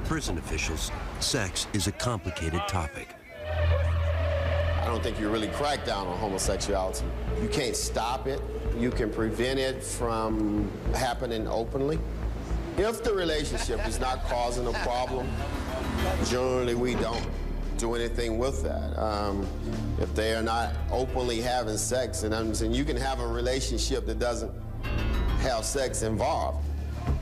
prison officials, sex is a complicated topic. I don't think you really crack down on homosexuality. You can't stop it. You can prevent it from happening openly. If the relationship is not causing a problem, generally we don't do anything with that. If they are not openly having sex, and I'm saying you can have a relationship that doesn't have sex involved.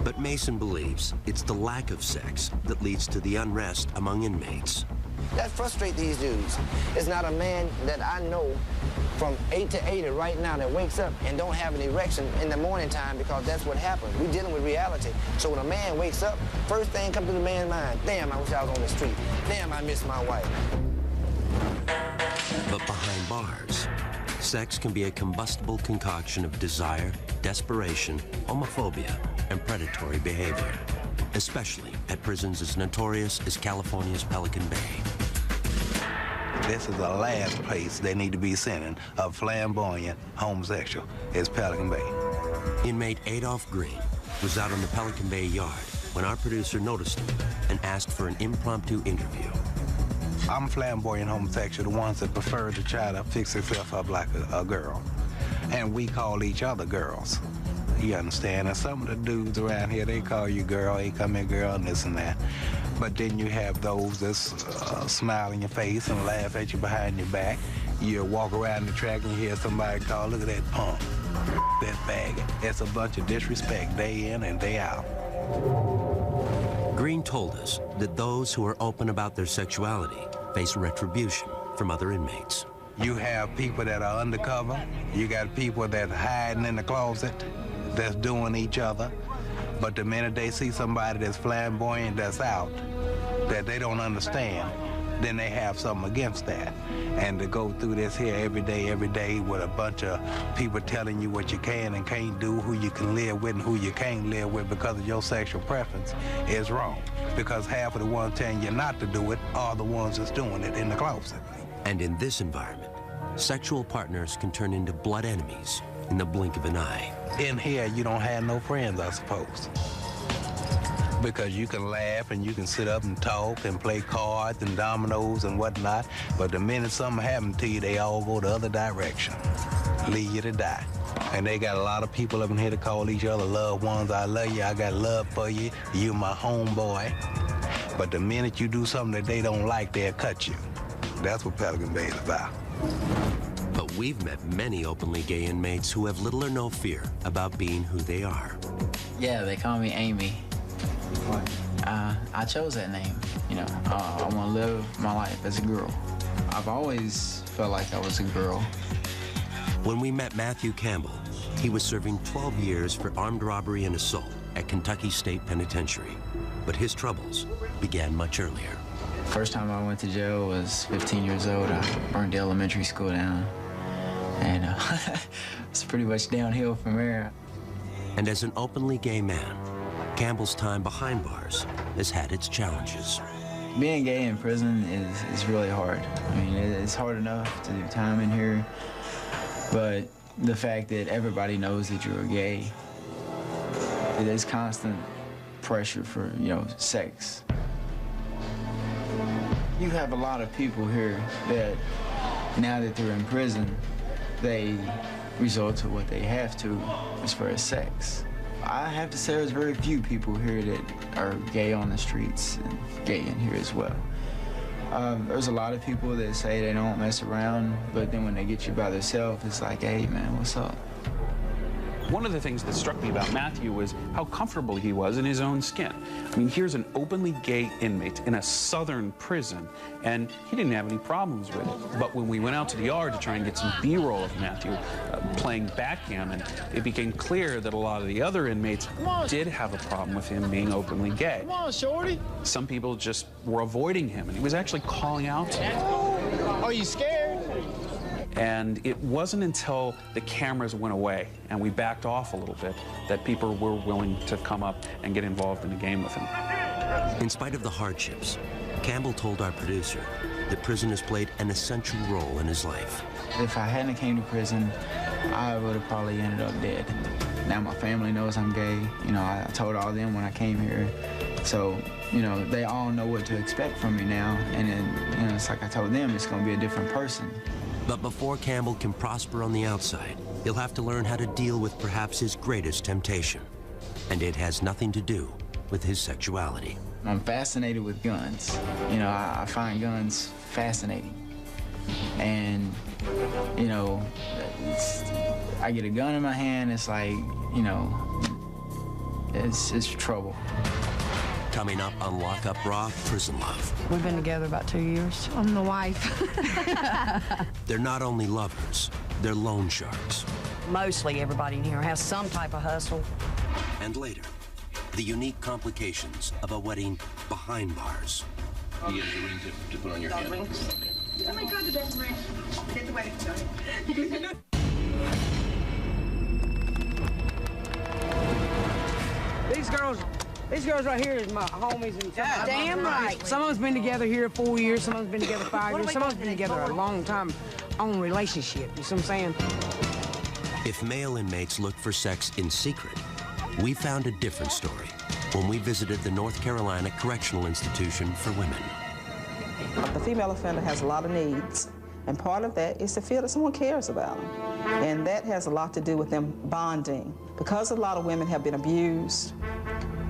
But Mason believes it's the lack of sex that leads to the unrest among inmates. That frustrates these dudes. It's not a man that I know from 8 to 80 right now that wakes up and don't have an erection in the morning time, because that's what happens. We're dealing with reality. So when a man wakes up, first thing comes to the man's mind, damn, I wish I was on the street. Damn, I miss my wife. But behind bars, sex can be a combustible concoction of desire, desperation, homophobia, and predatory behavior, especially at prisons as notorious as California's Pelican Bay. This is the last place they need to be sending a flamboyant homosexual, is Pelican Bay. Inmate Adolph Green was out on the Pelican Bay yard when our producer noticed him and asked for an impromptu interview. I'm flamboyant homosexual, the ones that prefer to try to fix themselves up like a girl. And we call each other girls. You understand? And some of the dudes around here, they call you girl, hey, come here, girl, and this and that. But then you have those that smile in your face and laugh at you behind your back. You walk around the track and you hear somebody call, look at that punk, that faggot. It's a bunch of disrespect day in and day out. Green told us that those who are open about their sexuality face retribution from other inmates. You have people that are undercover. You got people that are hiding in the closet, that's doing each other. But the minute they see somebody that's flamboyant, that's out, that they don't understand, then they have something against that. And to go through this here every day with a bunch of people telling you what you can and can't do, who you can live with and who you can't live with because of your sexual preference is wrong. Because half of the ones telling you not to do it are the ones that's doing it in the closet. And in this environment, sexual partners can turn into blood enemies in the blink of an eye. In here, you don't have no friends, I suppose. Because you can laugh and you can sit up and talk and play cards and dominoes and whatnot, but the minute something happens to you, they all go the other direction, leave you to die. And they got a lot of people up in here to call each other loved ones. I love you, I got love for you, you my homeboy. But the minute you do something that they don't like, they'll cut you. That's what Pelican Bay is about. But we've met many openly gay inmates who have little or no fear about being who they are. Yeah, they call me Amy. I chose that name, you know. I want to live my life as a girl. I've always felt like I was a girl. When we met Matthew Campbell, he was serving 12 years for armed robbery and assault at Kentucky State Penitentiary. But his troubles began much earlier. First time I went to jail was 15 years old. I burned the elementary school down. And it's pretty much downhill from there. And as an openly gay man, Campbell's time behind bars has had its challenges. Being gay in prison is really hard. I mean, it's hard enough to do time in here, but the fact that everybody knows that you're gay, there's constant pressure for, you know, sex. You have a lot of people here that, now that they're in prison, they resort to what they have to as far as sex. I have to say there's very few people here that are gay on the streets and gay in here as well. There's a lot of people that say they don't mess around, but then when they get you by themselves, it's like, hey man, what's up? One of the things that struck me about Matthew was how comfortable he was in his own skin. I mean, here's an openly gay inmate in a southern prison, and he didn't have any problems with it. But when we went out to the yard to try and get some B-roll of Matthew playing backgammon, it became clear that a lot of the other inmates did have a problem with him being openly gay. Come on, shorty. Some people just were avoiding him, and he was actually calling out to them. Are you scared? And it wasn't until the cameras went away and we backed off a little bit that people were willing to come up and get involved in the game with him. In spite of the hardships, Campbell told our producer that prison has played an essential role in his life. If I hadn't came to prison, I would have probably ended up dead. Now my family knows I'm gay. You know, I told all them when I came here So, you know, they all know what to expect from me now. And then, you know, it's like I told them, it's going to be a different person. But before Campbell can prosper on the outside, he'll have to learn how to deal with perhaps his greatest temptation. And it has nothing to do with his sexuality. I'm fascinated with guns. You know, I find guns fascinating. And, you know, I get a gun in my hand, it's like, you know, it's trouble. Coming up on Lock Up Raw, Prison Love. We've been together about 2 years. I'm the wife. They're not only lovers, they're loan sharks. Mostly everybody in here has some type of hustle. And later, the unique complications of a wedding behind bars. You get the ring to put on your hand. Oh my God, the best ring. Get the wedding started. These girls right here is my homies. And damn right. Some of us been together here 4 years, some of us been together 5 years, some of us been together a long time on relationship, you see what I'm saying? If male inmates look for sex in secret, we found a different story when we visited the North Carolina Correctional Institution for Women. The female offender has a lot of needs, and part of that is to feel that someone cares about them. And that has a lot to do with them bonding. Because a lot of women have been abused,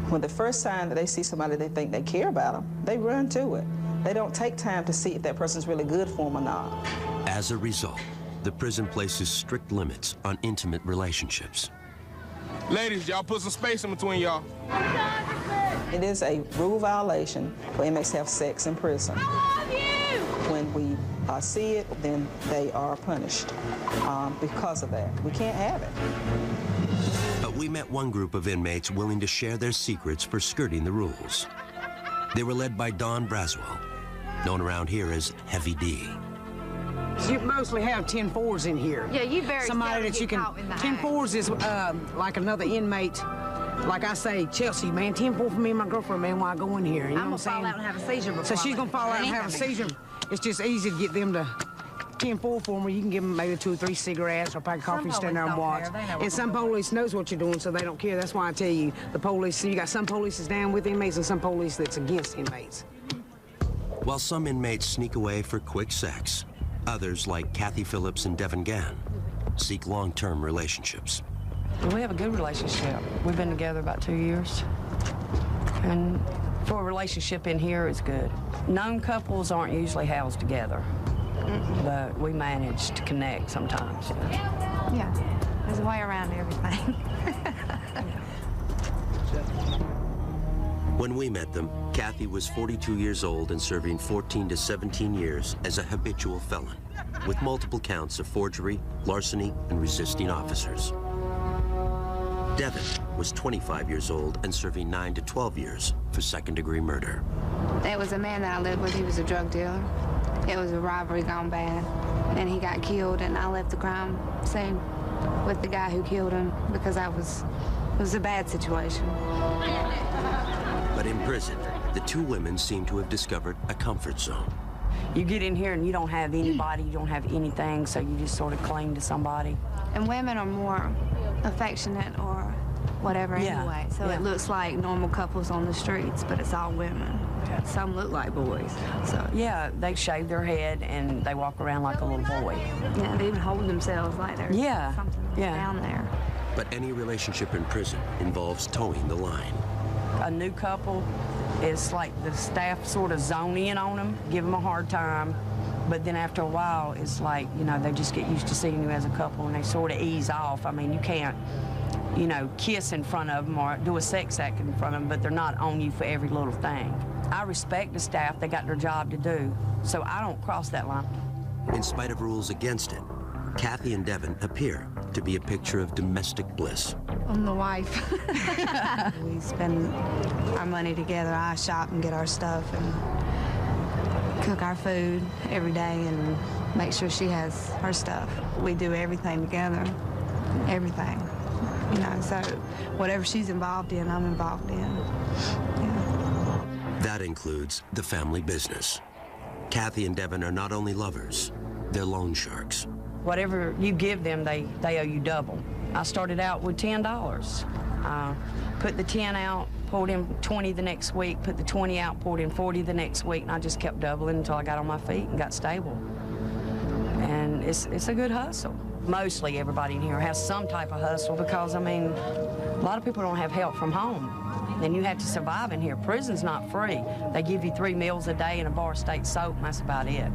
when the first time that they see somebody they think they care about them, they run to it. They don't take time to see if that person's really good for them or not. As a result, the prison places strict limits on intimate relationships. Ladies, y'all put some space in between y'all. It is a rule violation for inmates to have sex in prison. I love you! When we see it, then they are punished because of that. We can't have it. But we met one group of inmates willing to share their secrets for skirting the rules. They were led by Don Braswell, known around here as Heavy D. You mostly have 10-4s in here. Yeah, you very Somebody seldom that you get can. caught in the 10-4s is like another inmate. Like I say, Chelsea, man, 10-4 for me and my girlfriend, man, while I go in here. You know I'm what gonna I'm saying? fall out and have a seizure before So she's gonna fall out and have a seizure. It's just easy to get them to 10-4 for them. You can give them maybe 2 or 3 cigarettes or a pack of coffee, stand there and watch. And some police knows what you're doing, so they don't care. That's why I tell you, the police, you got some police that's down with inmates and some police that's against inmates. While some inmates sneak away for quick sex, others, like Kathy Phillips and Devin Gann, seek long-term relationships. We have a good relationship. We've been together about 2 years. And for a relationship in here, it's good. Known couples aren't usually housed together, but we manage to connect sometimes. Yeah, there's a way around everything. When we met them, Kathy was 42 years old and serving 14 to 17 years as a habitual felon, with multiple counts of forgery, larceny, and resisting officers. Devin was 25 years old and serving 9 to 12 years for second-degree murder. There was a man that I lived with. He was a drug dealer. It was a robbery gone bad, and he got killed, and I left the crime scene with the guy who killed him because it was a bad situation. But in prison, the two women seem to have discovered a comfort zone. You get in here and you don't have anybody, you don't have anything, so you just sort of cling to somebody. And women are more affectionate or whatever anyway, so it looks like normal couples on the streets, but it's all women. Some look like boys. So yeah, they shave their head and they walk around like a little boy. Yeah, they even hold themselves like there's something down there. But any relationship in prison involves towing the line. A new couple, it's like the staff sort of zone in on them, give them a hard time, but then after a while, it's like, you know, they just get used to seeing you as a couple and they sort of ease off. I mean, you can't, you know, kiss in front of them or do a sex act in front of them, but they're not on you for every little thing. I respect the staff, they got their job to do, so I don't cross that line. In spite of rules against it, Kathy and Devin appear to be a picture of domestic bliss. I'm the wife. We spend our money together. I shop and get our stuff and cook our food every day and make sure she has her stuff. We do everything together, everything. You know, so whatever she's involved in, I'm involved in. Yeah. That includes the family business. Kathy and Devin are not only lovers, they're loan sharks. Whatever you give them, they owe you double. I started out with $10. Put the 10 out, poured in 20 the next week, put the 20 out, poured in 40 the next week, and I just kept doubling until I got on my feet and got stable. And it's a good hustle. Mostly everybody in here has some type of hustle because, I mean, a lot of people don't have help from home. And you have to survive in here. Prison's not free. They give you 3 meals a day and a bar of steak soap, and that's about it.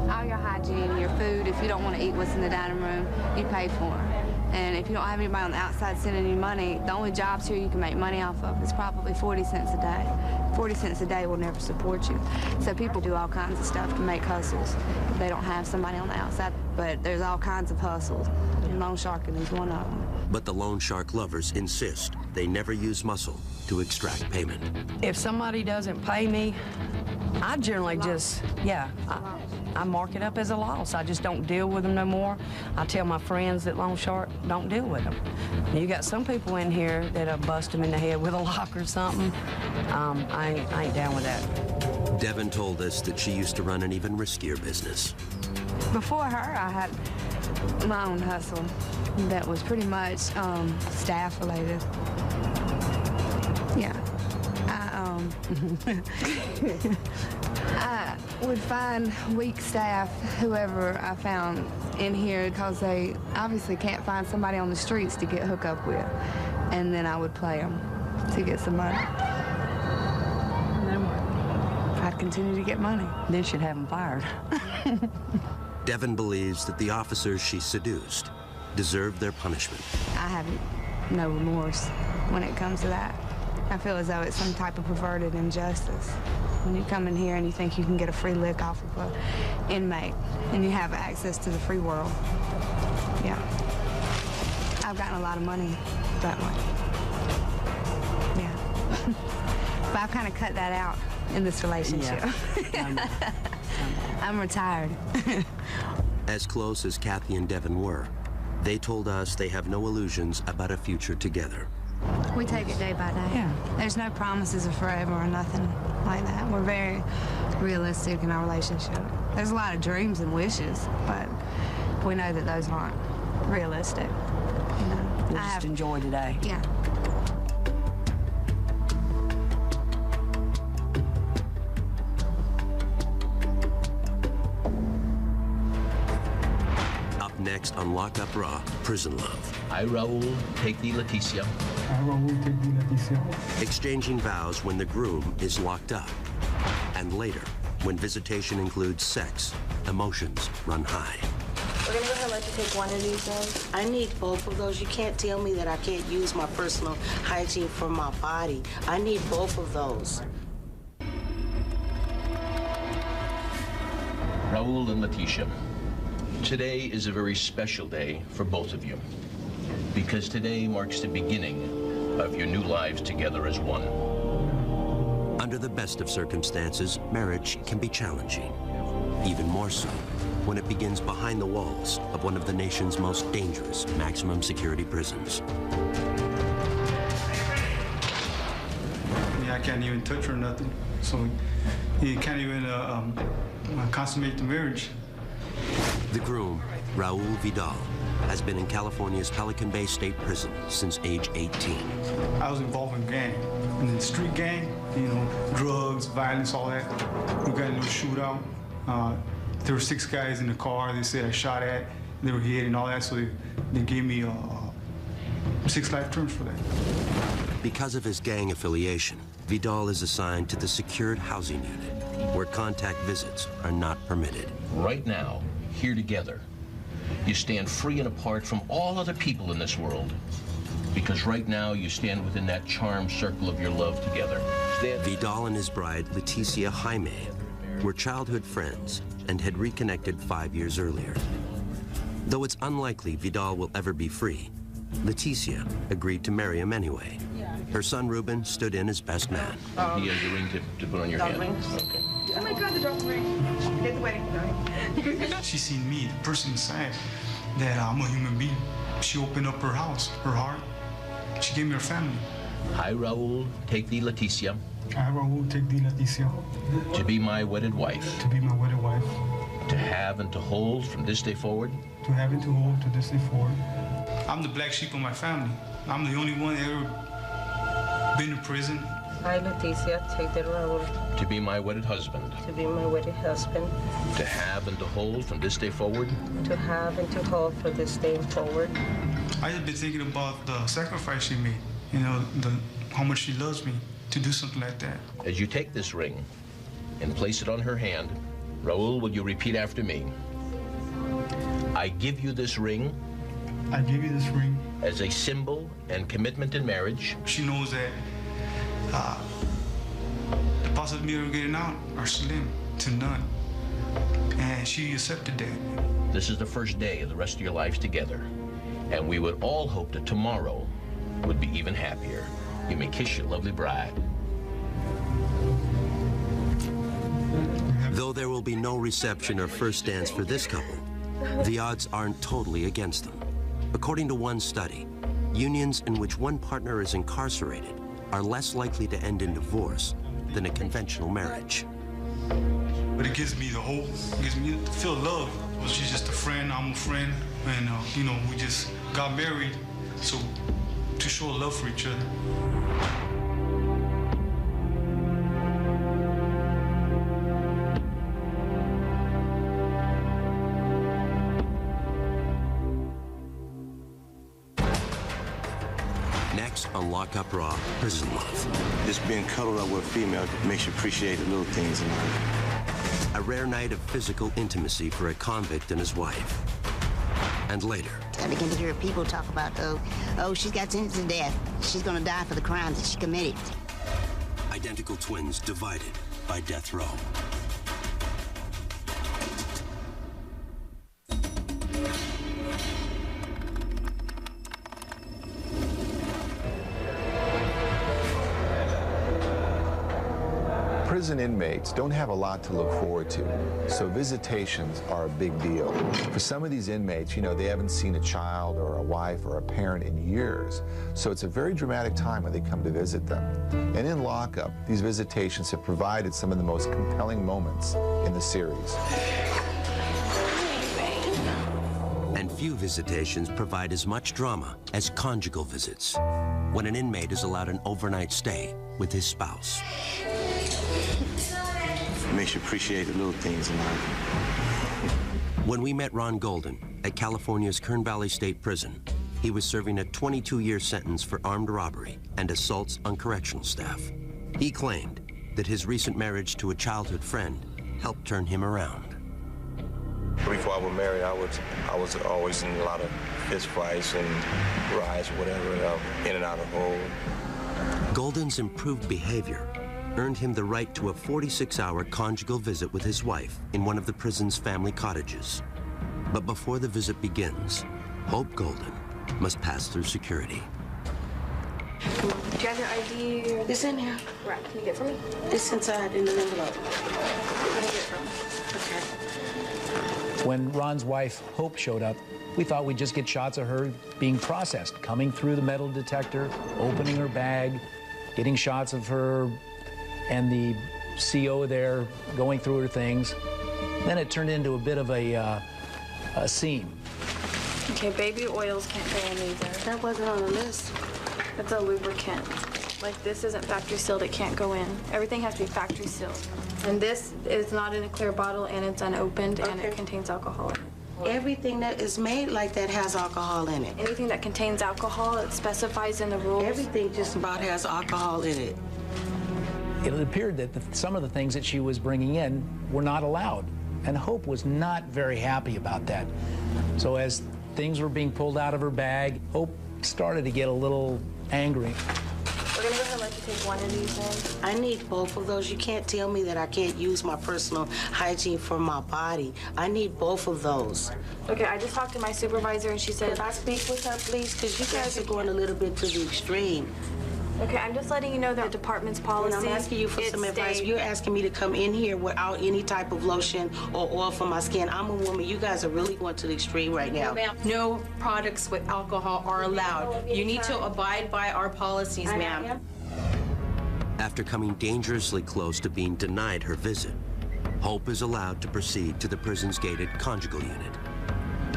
All your hygiene, your food, if you don't want to eat what's in the dining room, you pay for it. And if you don't have anybody on the outside sending you money, the only jobs here you can make money off of is probably 40 cents a day. 40 cents a day will never support you. So people do all kinds of stuff to make hustles. They don't have somebody on the outside, but there's all kinds of hustles. And loan sharking is one of them. But the loan shark lovers insist they never use muscle to extract payment. If somebody doesn't pay me, I generally just, I mark it up as a loss. I just don't deal with them no more. I tell my friends that loan shark, don't deal with them. You got some people in here that'll bust them in the head with a lock or something. I ain't down with that. Devin told us that she used to run an even riskier business. Before her, I had my own hustle that was pretty much staff related. Yeah. I would find weak staff, whoever I found in here, because they obviously can't find somebody on the streets to get hooked up with. And then I would play them to get some money. And then what? I'd continue to get money. Then she'd have them fired. Devin believes that the officers she seduced deserved their punishment. I have no remorse when it comes to that. I feel as though it's some type of perverted injustice. When you come in here and you think you can get a free lick off of an inmate and you have access to the free world. Yeah. I've gotten a lot of money that way. Yeah. But I've kind of cut that out in this relationship. Yeah. I'm retired. As close as Kathy and Devin were, they told us they have no illusions about a future together. We take it day by day. Yeah. There's no promises of forever or nothing like that. We're very realistic in our relationship. There's a lot of dreams and wishes, but we know that those aren't realistic. You know, We'll just enjoy today. Yeah. Next on Lock Up Raw, Prison Love. I, Raul, take thee, Leticia. I, Raul, take thee, Leticia. Exchanging vows when the groom is locked up. And later, when visitation includes sex, emotions run high. We're gonna go ahead and let you take one of these things. I need both of those. You can't tell me that I can't use my personal hygiene for my body. I need both of those. Raul and Leticia. Today is a very special day for both of you, because today marks the beginning of your new lives together as one. Under the best of circumstances, marriage can be challenging, even more so when it begins behind the walls of one of the nation's most dangerous maximum security prisons. I can't even touch her or nothing, so you can't even consummate the marriage. The groom, Raul Vidal, has been in California's Pelican Bay State Prison since age 18. I was involved in gang, in the street gang, you know, drugs, violence, all that. We got into a shootout. There were 6 guys in the car they said I shot at. They were hit and all that, so they gave me 6 life terms for that. Because of his gang affiliation, Vidal is assigned to the secured housing unit, where contact visits are not permitted. Right now, here together, you stand free and apart from all other people in this world, because right now you stand within that charmed circle of your love together. Vidal and his bride, Leticia Jaime, were childhood friends and had reconnected 5 years earlier. Though it's unlikely Vidal will ever be free, Leticia agreed to marry him anyway. Her son, Ruben, stood in as best man. He has a ring to put on your hand. Okay. Oh my God, the dog ring. Get the wedding ring. She seen me, the person inside, that I'm a human being. She opened up her house, her heart. She gave me her family. I, Raul, take thee, Leticia. I, Raul, take thee, Leticia. To be my wedded wife. To be my wedded wife. To have and to hold from this day forward. To have and to hold to this day forward. I'm the black sheep of my family. I'm the only one that ever been to prison. I, Leticia, take the Raul To be my wedded husband. to be my wedded husband, To have and to hold from this day forward. to have and to hold for this day forward. I just been thinking about the sacrifice she made, you know, how much she loves me to do something like that. As you take this ring and place it on her hand, Raul, will you repeat after me? I give you this ring. I give you this ring. As a symbol and commitment in marriage. She knows that the possibility of getting out are slim to none. And she accepted that. This is the first day of the rest of your lives together. And we would all hope that tomorrow would be even happier. You may kiss your lovely bride. Though there will be no reception or first dance for this couple, the odds aren't totally against them. According to one study, unions in which one partner is incarcerated are less likely to end in divorce than a conventional marriage. But it gives me the hope, it gives me to feel love. Well, she's just a friend, I'm a friend, and you know, we just got married, so to show love for each other. Next on Lock Up Raw, Prison Love. Just being cuddled up with a female makes you appreciate the little things in life. A rare night of physical intimacy for a convict and his wife. And later, I begin to hear people talk about, oh, she's got sentenced to death. She's gonna die for the crimes that she committed. identical twins divided by death row. Prison inmates don't have a lot to look forward to, so visitations are a big deal. For some of these inmates, you know, they haven't seen a child or a wife or a parent in years, so it's a very dramatic time when they come to visit them. And in lockup, these visitations have provided some of the most compelling moments in the series. And few visitations provide as much drama as conjugal visits, when an inmate is allowed an overnight stay with his spouse. Makes you appreciate the little things in life. When we met Ron Golden at California's Kern Valley State Prison, he was serving a 22-year sentence for armed robbery and assaults on correctional staff. He claimed that his recent marriage to a childhood friend helped turn him around. Before I was married, I was always in a lot of fist fights and riots or whatever, in and out of hole. Golden's improved behavior earned him the right to a 46-hour conjugal visit with his wife in one of the prison's family cottages. But before the visit begins, Hope Golden must pass through security. Do you have your ID? It's in here. Right. Can you get it for me? It's inside in an envelope. Where can I get it from? Okay. When Ron's wife, Hope, showed up, we thought we'd just get shots of her being processed, coming through the metal detector, opening her bag, getting shots of her and the CO there going through her things. Then it turned into a bit of a scene. Okay, baby oils can't go in either. That wasn't on the list. It's a lubricant. Like, this isn't factory sealed, it can't go in. Everything has to be factory sealed. And this is not in a clear bottle, and it's unopened, and it contains alcohol in it. Everything that is made like that has alcohol in it. Anything that contains alcohol, it specifies in the rules. Everything just about has alcohol in it. It appeared that some of the things that she was bringing in were not allowed, and Hope was not very happy about that. So as things were being pulled out of her bag, Hope started to get a little angry. We're gonna go ahead and let you take one of these in. I need both of those. You can't tell me that I can't use my personal hygiene for my body. I need both of those. Okay, I just talked to my supervisor, and she said... Could I speak with her, please? Because you guys are going a little bit to the extreme. Okay, I'm just letting you know the department's policy. And I'm asking you for some advice. You're asking me to come in here without any type of lotion or oil for my skin. I'm a woman. You guys are really going to the extreme right now. No products with alcohol are allowed. You need to abide by our policies, ma'am. After coming dangerously close to being denied her visit, Hope is allowed to proceed to the prison's gated conjugal unit.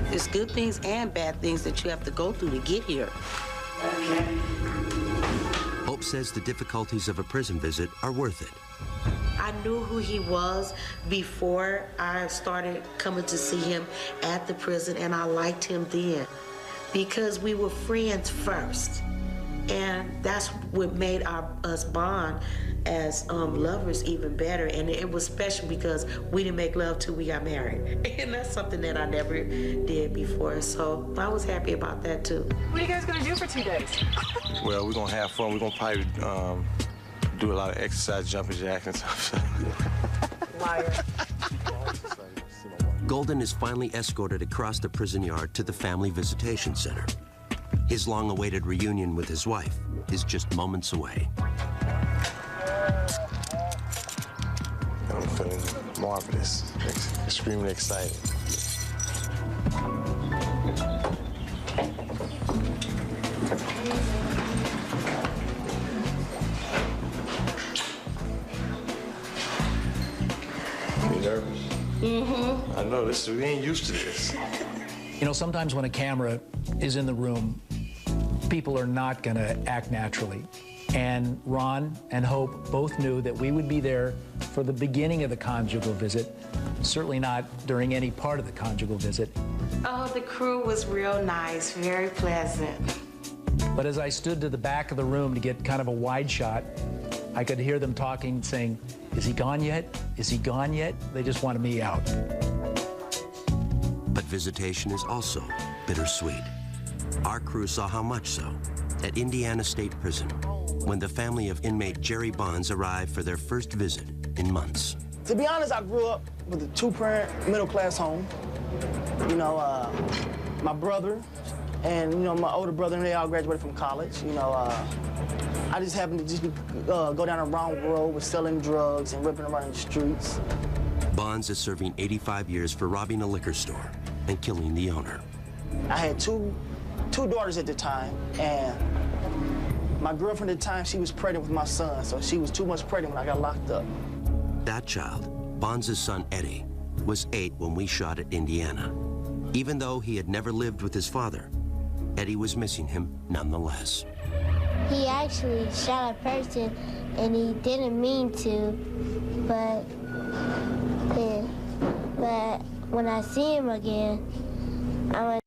There's good things and bad things that you have to go through to get here. Hope Hope says the difficulties of a prison visit are worth it. I knew who he was before I started coming to see him at the prison, and I liked him then because we were friends first. And that's what made us bond as lovers even better. And it was special because we didn't make love till we got married. And that's something that I never did before. So I was happy about that too. What are you guys gonna do for 2 days? Well, we're gonna have fun. We're gonna probably do a lot of exercise, jumping jacks and stuff. Liar. Golden is finally escorted across the prison yard to the Family Visitation Center. His long-awaited reunion with his wife is just moments away. I'm feeling marvelous, extremely excited. You nervous? Mm-hmm. I know this. We ain't used to this. You know, sometimes when a camera is in the room, people are not going to act naturally. And Ron and Hope both knew that we would be there for the beginning of the conjugal visit, certainly not during any part of the conjugal visit. Oh, the crew was real nice, very pleasant. But as I stood to the back of the room to get kind of a wide shot, I could hear them talking, saying, "Is he gone yet? Is he gone yet?" They just wanted me out. But visitation is also bittersweet. Our crew saw how much so at Indiana State Prison when the family of inmate Jerry Bonds arrived for their first visit in months. To be honest, I grew up with a two-parent, middle-class home. You know, my brother and, you know, my older brother, and they all graduated from college. You know, I just happened to just go down a wrong road with selling drugs and ripping around in the streets. Bonds is serving 85 years for robbing a liquor store and killing the owner. I had two daughters at the time, and my girlfriend at the time, she was pregnant with my son, so she was too much pregnant when I got locked up. That child, Bonds' son Eddie, was 8 when we shot at Indiana. Even though he had never lived with his father, Eddie was missing him nonetheless. He actually shot a person, and he didn't mean to, but when I see him again, I'm like,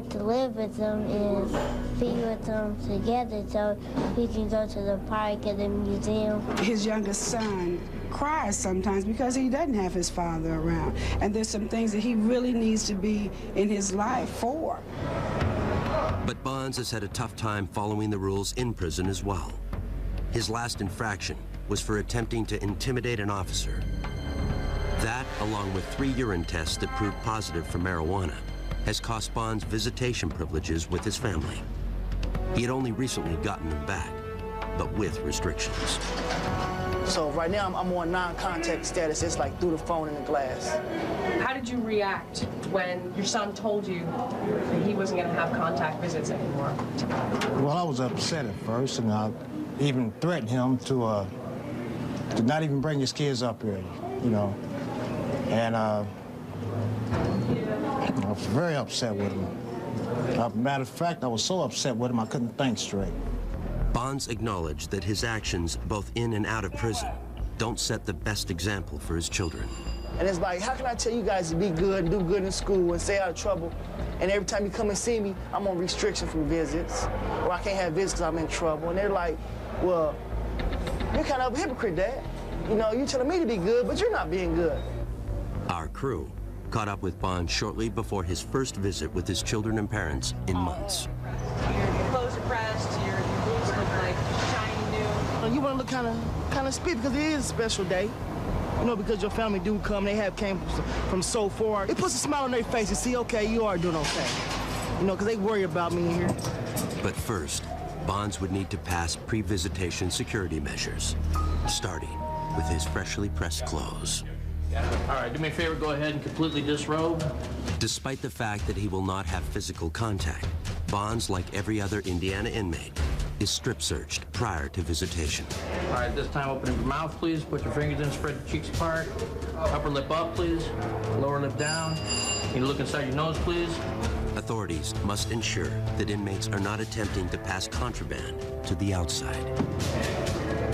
to live with them and be with them together so we can go to the park and the museum. His youngest son cries sometimes because he doesn't have his father around. And there's some things that he really needs to be in his life for. But Bonds has had a tough time following the rules in prison as well. His last infraction was for attempting to intimidate an officer. That, along with 3 urine tests that proved positive for marijuana, has cost Bonds visitation privileges with his family. He had only recently gotten them back, but with restrictions. So right now I'm on non-contact status. It's like through the phone and the glass. How did you react when your son told you that he wasn't going to have contact visits anymore? Well, I was upset at first, and I even threatened him to not even bring his kids up here, you know. And I was very upset with him. Matter of fact, I was so upset with him I couldn't think straight. Bonds acknowledged that his actions, both in and out of prison, don't set the best example for his children. And it's like, how can I tell you guys to be good and do good in school and stay out of trouble, and every time you come and see me, I'm on restriction from visits, or I can't have visits because I'm in trouble. And they're like, well, you're kind of a hypocrite, Dad. You know, you're telling me to be good, but you're not being good. Our crew caught up with Bonds shortly before his first visit with his children and parents in months. Your clothes are pressed, your boots look like shiny new. You want to look kind of spit because it is a special day. You know, because your family do come, they came from so far. It puts a smile on their face and see, okay, you are doing okay. You know, because they worry about me in here. But first, Bonds would need to pass pre-visitation security measures, starting with his freshly pressed clothes. All right, do me a favor, go ahead and completely disrobe. Despite the fact that he will not have physical contact, Bonds, like every other Indiana inmate, is strip searched prior to visitation. All right, this time open your mouth, please. Put your fingers in, spread the cheeks apart. Upper lip up, please. Lower lip down. You look inside your nose, please. Authorities must ensure that inmates are not attempting to pass contraband to the outside.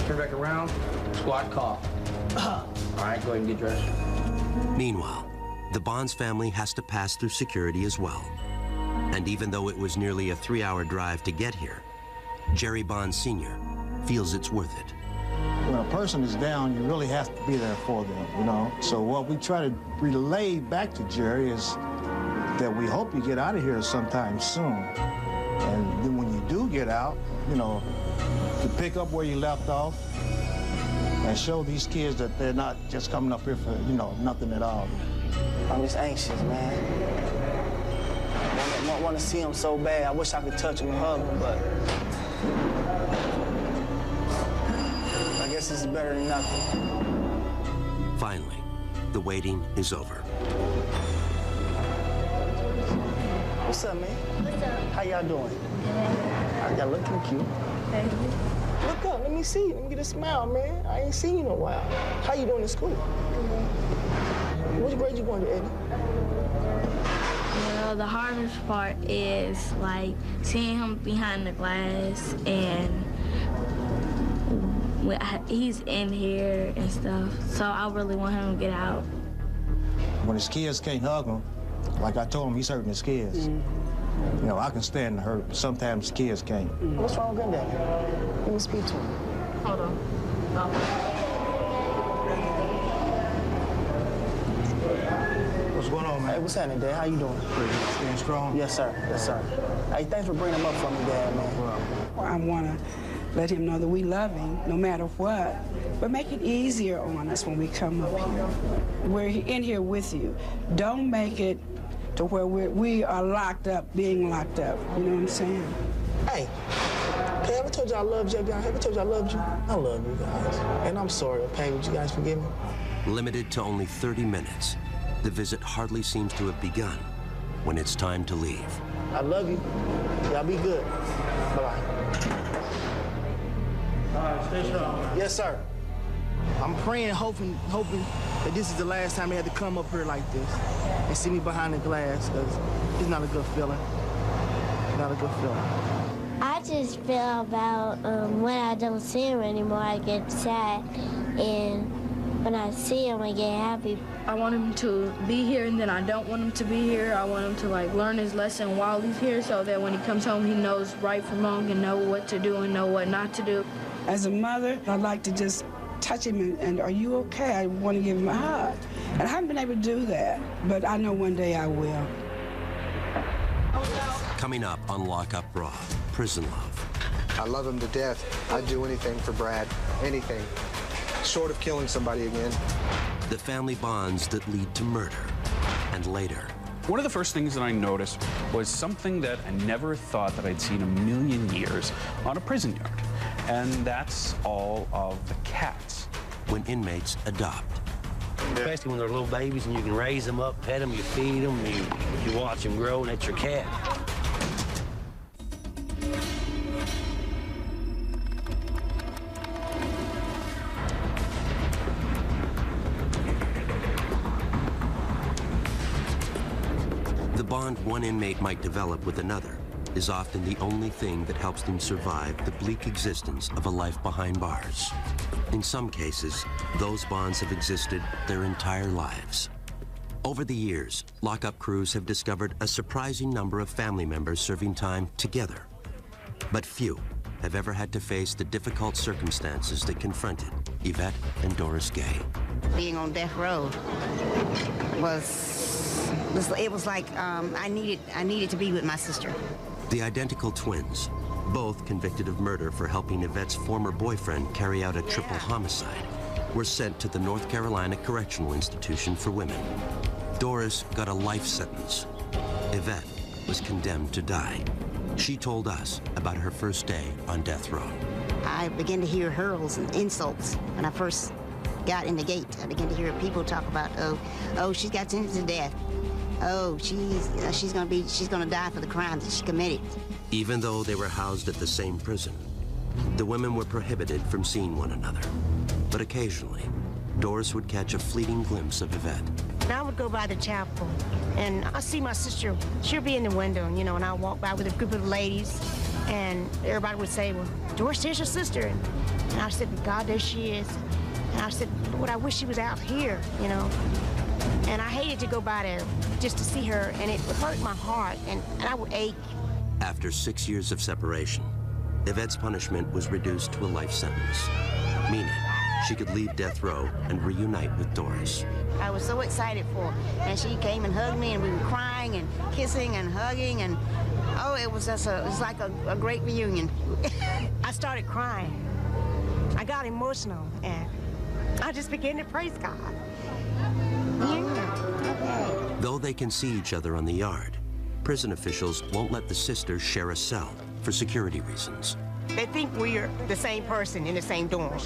Turn back around, squat, cough. All right, go ahead and get dressed. Meanwhile, the Bonds family has to pass through security as well. And even though it was nearly a 3-hour drive to get here, Jerry Bond Sr. feels it's worth it. When a person is down, you really have to be there for them, you know? So what we try to relay back to Jerry is that we hope you get out of here sometime soon. And then when you do get out, you know, to pick up where you left off and show these kids that they're not just coming up here for, you know, nothing at all. I'm just anxious, man. I want to see him so bad. I wish I could touch him and hug him, but I guess this is better than nothing. Finally, the waiting is over. What's up, man? What's up? How y'all doing? Y'all looking cute. Thank you. Look up, let me see you. Let me get a smile, man. I ain't seen you in a while. How you doing in school? Which grade you going to, Eddie? Well, the hardest part is like seeing him behind the glass and he's in here and stuff. So I really want him to get out. When his kids can't hug him, like I told him, he's hurting his kids. You know, I can stand the hurt, but sometimes kids can't. What's wrong with Granddaddy? Let me speak to him. Hold on. What's going on, man? Hey, what's happening, Dad? How you doing? Pretty good. Staying strong? Yes, sir. Yes, sir. Hey, thanks for bringing him up for me, Dad, man. Well, I want to let him know that we love him no matter what, but make it easier on us when we come up here. We're in here with you. Don't make it to where we are locked up, being locked up. You know what I'm saying? Hey, have I ever told you I loved you? Have I ever told you I loved you? I love you guys. And I'm sorry, okay? Would you guys forgive me? Limited to only 30 minutes, the visit hardly seems to have begun when it's time to leave. I love you. Y'all be good. Bye-bye. All right, stay strong. Yes, sir. I'm praying, hoping that this is the last time they had to come up here like this and see me behind the glass, because it's not a good feeling. Not a good feeling. I just feel about when I don't see him anymore, I get sad, and when I see him, I get happy. I want him to be here, and then I don't want him to be here. I want him to like learn his lesson while he's here, so that when he comes home, he knows right from wrong and know what to do and know what not to do. As a mother, I'd like to just touch him and are you okay? I want to give him a hug. And I haven't been able to do that, but I know one day I will. Coming up on Lockup Raw, Prison Love. I love him to death. I'd do anything for Brad, anything, short of killing somebody again. The family bonds that lead to murder, and later. One of the first things that I noticed was something that I never thought that I'd seen a million years on a prison yard. And that's all of the cats. When inmates adopt. Especially when they're little babies and you can raise them up, pet them, you feed them, you watch them grow, and that's your cat. The bond one inmate might develop with another is often the only thing that helps them survive the bleak existence of a life behind bars. In some cases, those bonds have existed their entire lives. Over the years, lockup crews have discovered a surprising number of family members serving time together. But few have ever had to face the difficult circumstances that confronted Yvette and Doris Gay. Being on death row was like I needed to be with my sister. The identical twins, both convicted of murder for helping Yvette's former boyfriend carry out a triple homicide, were sent to the North Carolina Correctional Institution for Women. Doris got a life sentence. Yvette was condemned to die. She told us about her first day on death row. I began to hear hurls and insults when I first got in the gate. I began to hear people talk about, oh, she's got sentenced to death. Oh, she's gonna die for the crimes that she committed. Even though they were housed at the same prison, The women were prohibited from seeing one another. But occasionally, Doris would catch a fleeting glimpse of Yvette. I would go by the chapel, and I see my sister. She'll be in the window, you know, and I'll walk by with a group of ladies, and everybody would say, well, Doris, there's your sister. And I said, God, there she is. And I said, Lord, I wish she was out here, you know. And I hated to go by there just to see her, and it would hurt my heart, and I would ache. After 6 years of separation, Yvette's punishment was reduced to a life sentence, meaning she could leave death row and reunite with Doris. I was so excited for her, and she came and hugged me, and we were crying and kissing and hugging, and oh, it was just it was like a great reunion. I started crying. I got emotional, and I just began to praise God. Yeah. Though they can see each other on the yard, prison officials won't let the sisters share a cell for security reasons. They think we're the same person in the same dorm,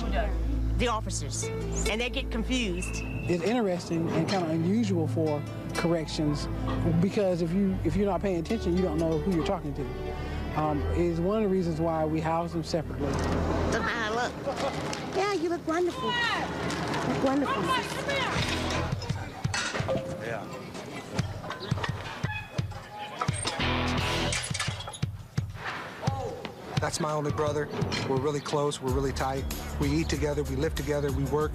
the officers, and they get confused. It's interesting and kind of unusual for corrections because if you're not paying attention, you don't know who you're talking to. Is one of the reasons why we house them separately. Look how I look. Yeah, you look wonderful. You look wonderful. Yeah. That's my only brother. We're really close, we're really tight. We eat together, we live together, we work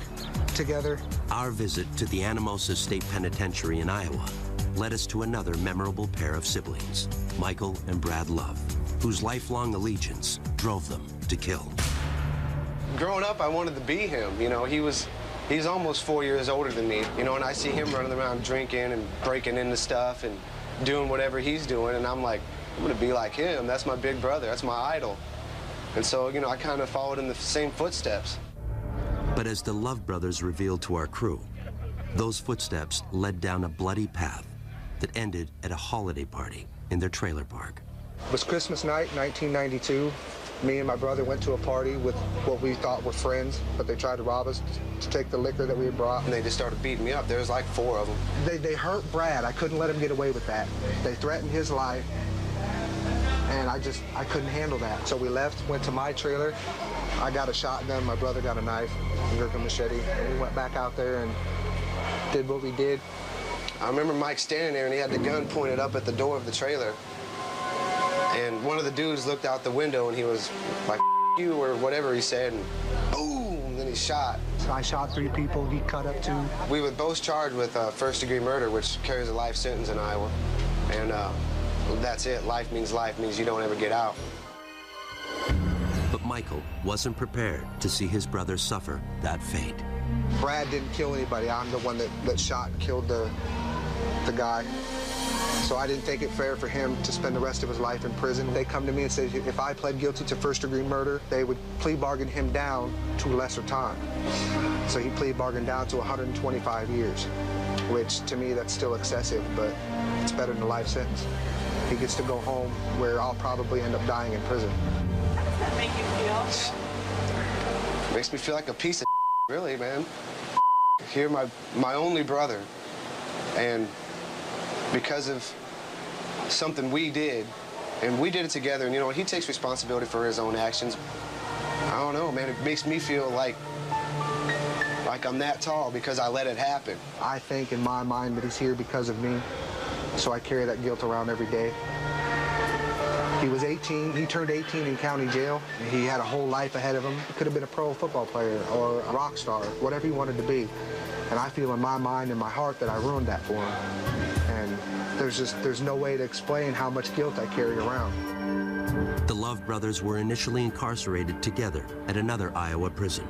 together. Our visit to the Anamosa State Penitentiary in Iowa led us to another memorable pair of siblings, Michael and Brad Love, whose lifelong allegiance drove them to kill. Growing up, I wanted to be him. You know, he's almost 4 years older than me, you know, and I see him running around drinking and breaking into stuff and doing whatever he's doing, and I'm like, I'm gonna be like him. That's my big brother, that's my idol. And so, you know, I kind of followed in the same footsteps. But as the Love brothers revealed to our crew, those footsteps led down a bloody path that ended at a holiday party in their trailer park. It was Christmas night, 1992. Me and my brother went to a party with what we thought were friends, but they tried to rob us to take the liquor that we had brought. And they just started beating me up. There was like 4 of them. They hurt Brad. I couldn't let him get away with that. They threatened his life, and I couldn't handle that. So we left, went to my trailer. I got a shotgun, my brother got a knife, and a machete, and we went back out there and did what we did. I remember Mike standing there, and he had the gun pointed up at the door of the trailer. And one of the dudes looked out the window, and he was like, F you, or whatever he said, and boom, then he shot. So I shot 3 people, he cut up 2. We were both charged with first-degree murder, which carries a life sentence in Iowa. And that's it. Life means you don't ever get out. But Michael wasn't prepared to see his brother suffer that fate. Brad didn't kill anybody. I'm the one that shot and killed the guy. So I didn't think it fair for him to spend the rest of his life in prison. They come to me and say if I pled guilty to first-degree murder, they would plea bargain him down to a lesser time. So he plea bargained down to 125 years, which to me that's still excessive, but it's better than a life sentence. He gets to go home where I'll probably end up dying in prison. Does that make you feel? Makes me feel like a piece of really, man. You're my only brother, and because of something we did, and we did it together, and you know, he takes responsibility for his own actions. I don't know, man, it makes me feel like I'm that tall because I let it happen. I think in my mind that he's here because of me, so I carry that guilt around every day. He was 18, he turned 18 in county jail. He had a whole life ahead of him. He could have been a pro football player or a rock star, whatever he wanted to be. And I feel in my mind and my heart that I ruined that for him. And there's no way to explain how much guilt I carry around. The Love brothers were initially incarcerated together at another Iowa prison.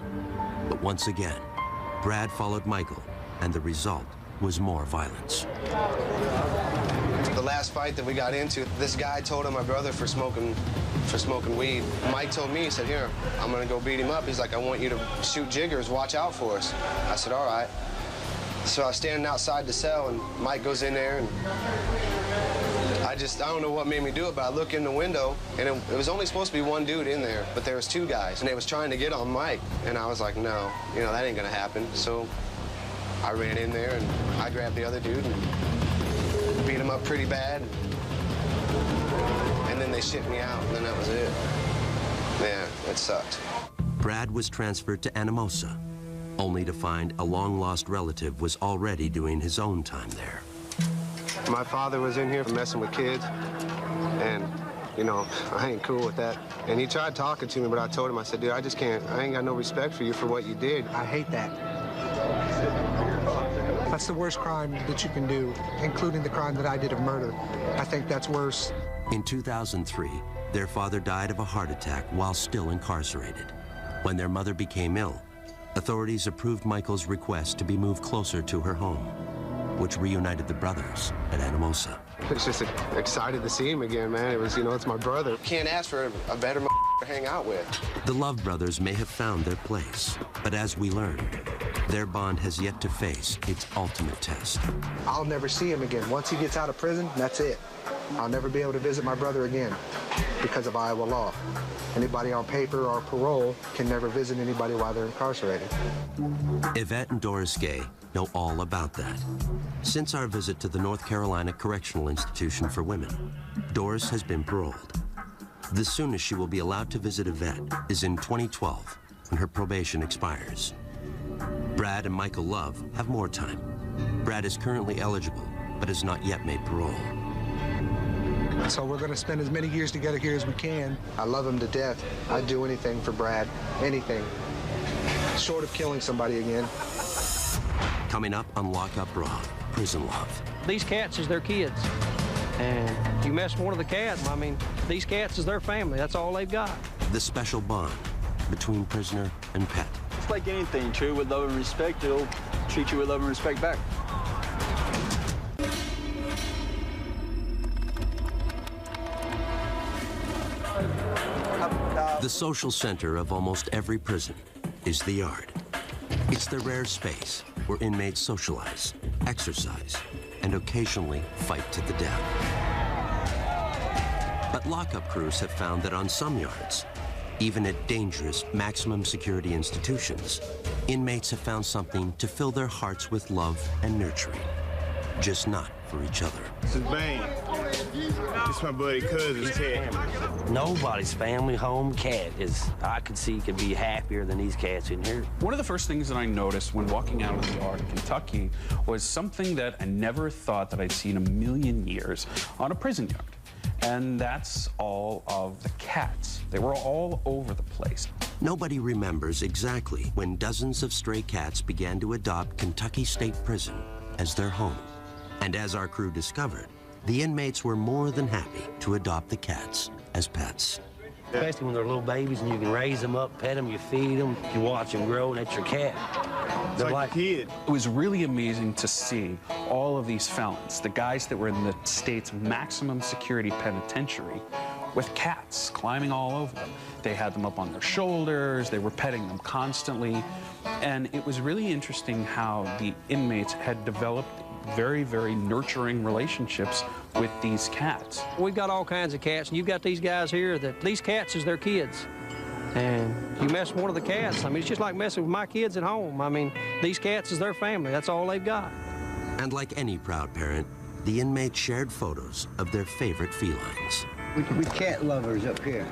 But once again, Brad followed Michael, and the result was more violence. The last fight that we got into, this guy told on my brother for smoking weed. Mike told me, he said, here, I'm gonna go beat him up. He's like, I want you to shoot jiggers, watch out for us. I said, all right. So I was standing outside the cell, and Mike goes in there, and I don't know what made me do it, but I look in the window, and it was only supposed to be one dude in there, but there was 2 guys, and they was trying to get on Mike. And I was like, no, you know, that ain't gonna happen. So I ran in there, and I grabbed the other dude, and beat him up pretty bad. And then they shipped me out, and then that was it. Man, it sucked. Brad was transferred to Anamosa, only to find a long-lost relative was already doing his own time there. My father was in here messing with kids, and, you know, I ain't cool with that. And he tried talking to me, but I told him, I said, dude, I just can't, I ain't got no respect for you for what you did. I hate that. That's the worst crime that you can do, including the crime that I did of murder. I think that's worse. In 2003, their father died of a heart attack while still incarcerated. When their mother became ill, authorities approved Michael's request to be moved closer to her home, which reunited the brothers at Anamosa. It's just excited to see him again, man. It was, you know, it's my brother. Can't ask for a better to hang out with. The Love brothers may have found their place, but as we learned, their bond has yet to face its ultimate test. I'll never see him again. Once he gets out of prison, that's it. I'll never be able to visit my brother again because of Iowa law. Anybody on paper or parole can never visit anybody while they're incarcerated. Yvette and Doris Gay know all about that. Since our visit to the North Carolina Correctional Institution for Women, Doris has been paroled. The soonest she will be allowed to visit Yvette is in 2012, when her probation expires. Brad and Michael Love have more time. Brad is currently eligible, but has not yet made parole. So we're going to spend as many years together here as we can. I love him to death. I'd do anything for Brad, anything, short of killing somebody again. Coming up on Lock Up Raw, Prison Love. These cats is their kids. And you mess with one of the cats, I mean, these cats is their family. That's all they've got. The special bond between prisoner and pet. It's like anything, treat with love and respect, it'll treat you with love and respect back. The social center of almost every prison is the yard. It's the rare space where inmates socialize, exercise, and occasionally fight to the death. But lockup crews have found that on some yards, even at dangerous maximum security institutions, inmates have found something to fill their hearts with love and nurturing, just not for each other. This is Bane. This is my buddy cousin, Ted. Nobody's family home cat I could see could be happier than these cats in here. One of the first things that I noticed when walking out of the yard in Kentucky was something that I never thought that I'd seen in a million years on a prison yard. And that's all of the cats. They were all over the place. Nobody remembers exactly when dozens of stray cats began to adopt Kentucky State Prison as their home. And as our crew discovered, the inmates were more than happy to adopt the cats as pets. Especially when they're little babies and you can raise them up, pet them, you feed them, you watch them grow, and that's your cat. They're like a kid. It was really amazing to see all of these felons, the guys that were in the state's maximum security penitentiary, with cats climbing all over them. They had them up on their shoulders, they were petting them constantly, and it was really interesting how the inmates had developed very, very nurturing relationships with these cats. We've got all kinds of cats, and you've got these guys here that these cats is their kids. And you mess with one of the cats, I mean, it's just like messing with my kids at home. I mean, these cats is their family. That's all they've got. And like any proud parent, the inmates shared photos of their favorite felines. We cat lovers up here.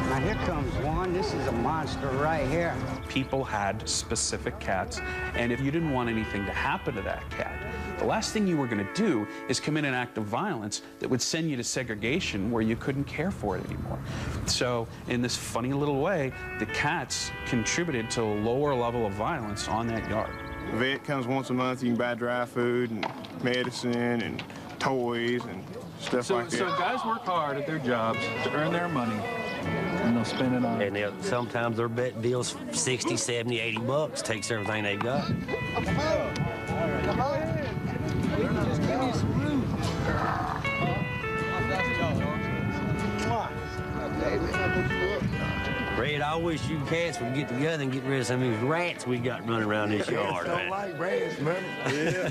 Now here comes one. This is a monster right here. People had specific cats, and if you didn't want anything to happen to that cat, the last thing you were going to do is commit an act of violence that would send you to segregation where you couldn't care for it anymore. So in this funny little way, the cats contributed to a lower level of violence on that yard. The vet comes once a month. You can buy dry food and medicine and toys and stuff like that. So guys work hard at their jobs to earn their money, and they'll spend it on... And sometimes their bet deals 60, 70, 80 bucks, takes everything they've got. Come on. Just give me some room. Red, I wish you cats would get together and get rid of some of these rats we got running around this yard. Don't like rats, man. Yeah.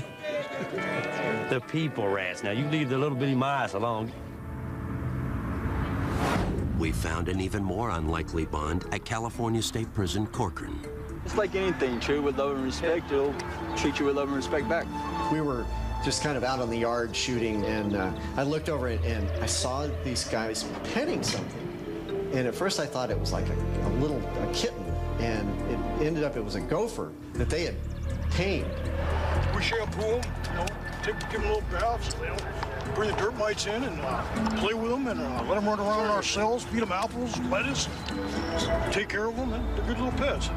The people rats. Now, you leave the little bitty mice alone. We found an even more unlikely bond at California State Prison, Corcoran. It's like anything, treat with love and respect, it'll treat you with love and respect back. We were just kind of out on the yard shooting, and I looked over and I saw these guys petting something. And at first I thought it was like a kitten, and it ended up it was a gopher that they had tamed. We shampoo them, give them little baths, bring the dirt mites in and play with them and let them run around ourselves, feed them apples, lettuce, take care of them, and they're good little pets.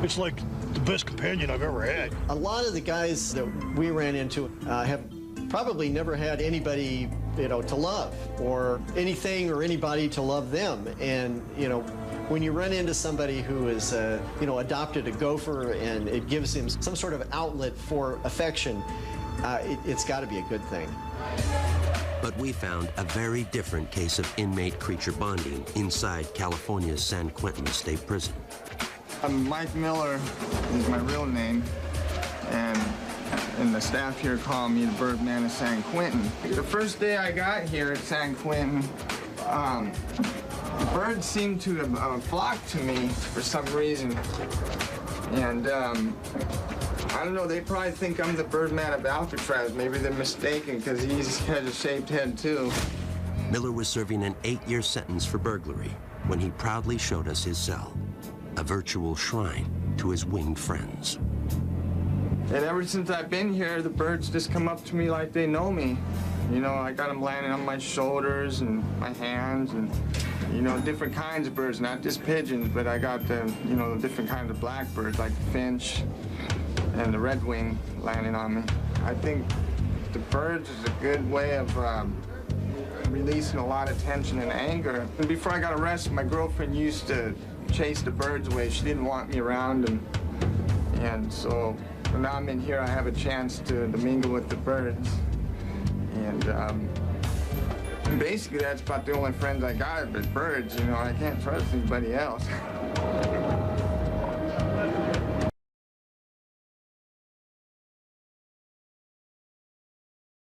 It's like the best companion I've ever had. A lot of the guys that we ran into have probably never had anybody, to love, or anything or anybody to love them. And, when you run into somebody who is, adopted a gopher and it gives him some sort of outlet for affection, it's got to be a good thing. But we found a very different case of inmate-creature bonding inside California's San Quentin State Prison. Mike Miller is my real name, and the staff here call me the Birdman of San Quentin. The first day I got here at San Quentin, the birds seemed to have flocked to me for some reason. And I don't know, they probably think I'm the Birdman of Alcatraz. Maybe they're mistaken because he has a shaped head too. Miller was serving an 8-year sentence for burglary when he proudly showed us his cell, a virtual shrine to his winged friends. And ever since I've been here, the birds just come up to me like they know me. I got them landing on my shoulders and my hands and, different kinds of birds, not just pigeons, but I got the, the different kinds of blackbirds like the finch and the redwing landing on me. I think the birds is a good way of releasing a lot of tension and anger. And before I got arrested, my girlfriend used to chase the birds away. She didn't want me around, and so when now I'm in here, I have a chance to mingle with the birds. And basically, that's about the only friends I got, but birds. I can't trust anybody else.